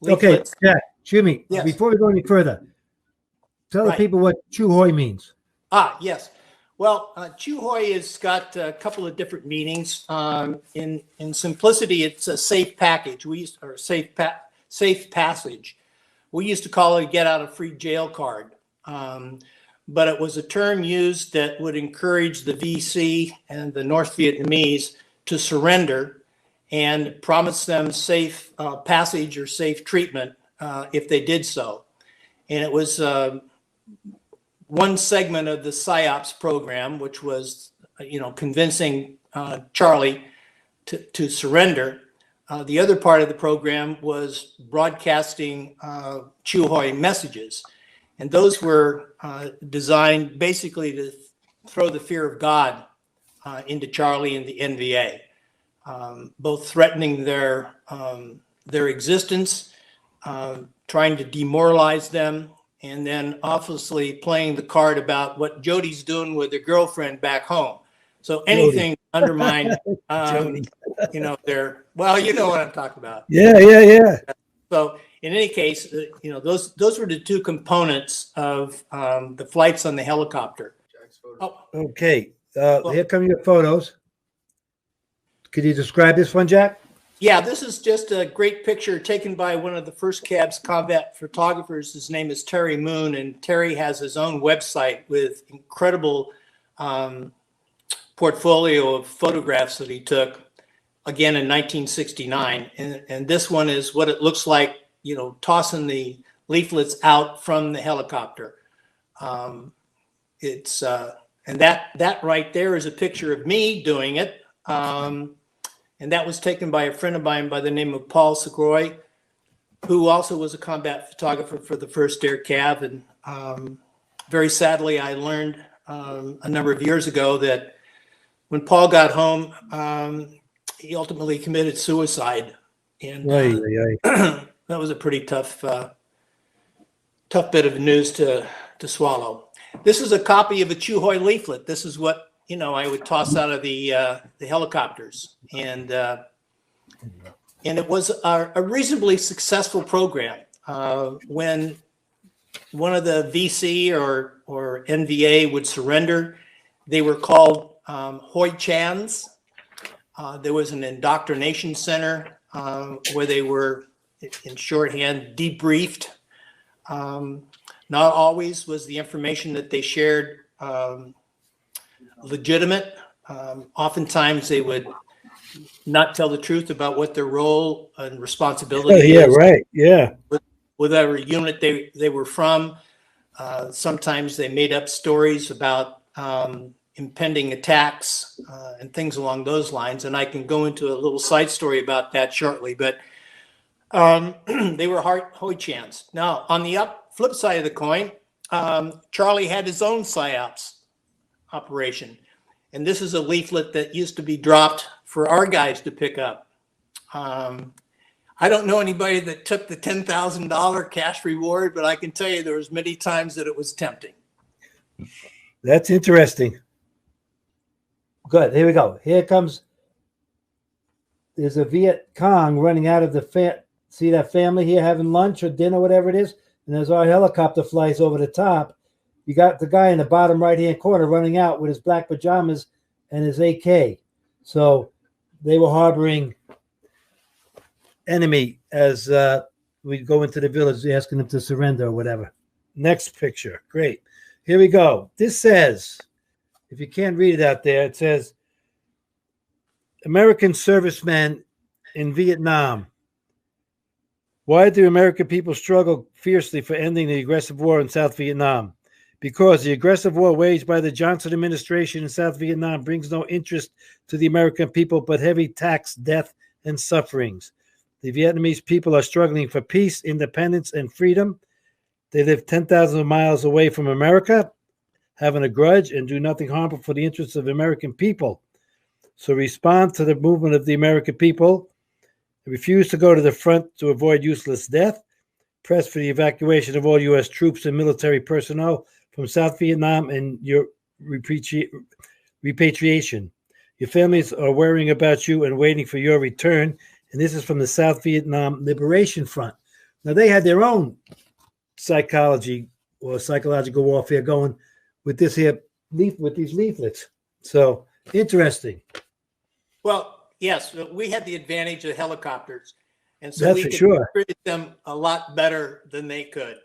Okay, leaflets. Jack, Jimmy, Yes. before we go any further, tell the Right. people what Chieu Hoi means. Yes. Well, Chieu Hoi has got a couple of different meanings. In simplicity, it's a safe package. Or safe passage. We used to call it a get out of free jail card. But it was a term used that would encourage the VC and the North Vietnamese to surrender and promise them safe passage or safe treatment if they did so. And it was one segment of the psyops program, which was, convincing Charlie to surrender. The other part of the program was broadcasting Chieu Hoi messages. And those were designed basically to throw the fear of God into Charlie and the NVA, both threatening their existence, trying to demoralize them, and then obviously playing the card about what Jody's doing with her girlfriend back home. So anything to undermine, well, you know what I'm talking about. Yeah. So in any case, those were the two components of the flights on the helicopter. Oh, Okay, here come your photos. Could you describe this one, Jack? yeah, this is just a great picture taken by one of the first Cav's combat photographers. His name is Terry Moon, and Terry has his own website with incredible portfolio of photographs that he took, again in 1969. And this one is what it looks like, tossing the leaflets out from the helicopter. And that right there is a picture of me doing it. And that was taken by a friend of mine by the name of Paul Sugro, who also was a combat photographer for the first Air Cav. And very sadly, I learned a number of years ago that when Paul got home, he ultimately committed suicide. And that was a pretty tough bit of news to swallow. This is a copy of a Chieu Hoi leaflet. This is what I would toss out of the helicopters, and it was a reasonably successful program. When one of the VC or NVA would surrender, they were called Hoi Chans. There was an indoctrination center where they were, in shorthand, debriefed. Not always was the information that they shared legitimate. Oftentimes they would not tell the truth about what their role and responsibility is. Right. Yeah. With whatever unit they were from. Sometimes they made up stories about impending attacks and things along those lines. And I can go into a little side story about that shortly. But they were Hoi Chans. Now, on the flip side of the coin, Charlie had his own psyops operation. And this is a leaflet that used to be dropped for our guys to pick up. I don't know anybody that took the $10,000 cash reward, but I can tell you there was many times that it was tempting. That's interesting. Good. Here we go. Here comes. There's a Viet Cong running out of the see that family here having lunch or dinner, whatever it is, and there's our helicopter flies over the top. You got the guy in the bottom right-hand corner running out with his black pajamas and his AK. So they were harboring enemy as we go into the village asking them to surrender or whatever. Next picture. Great. Here we go. This says, if you can't read it out there, it says, American servicemen in Vietnam. Why do American people struggle fiercely for ending the aggressive war in South Vietnam? Because the aggressive war waged by the Johnson administration in South Vietnam brings no interest to the American people but heavy tax, death, and sufferings. The Vietnamese people are struggling for peace, independence, and freedom. They live 10,000 miles away from America, having a grudge, and do nothing harmful for the interests of the American people. So respond to the movement of the American people. Refuse to go to the front to avoid useless death. Press for the evacuation of all U.S. troops and military personnel from South Vietnam and your repatriation. Your families are worrying about you and waiting for your return. And this is from the South Vietnam Liberation Front, Now they had their own psychology or psychological warfare going with this here with these leaflets. So interesting. Well, yes, we had the advantage of helicopters, and so That's we for could sure. distribute them a lot better than they could.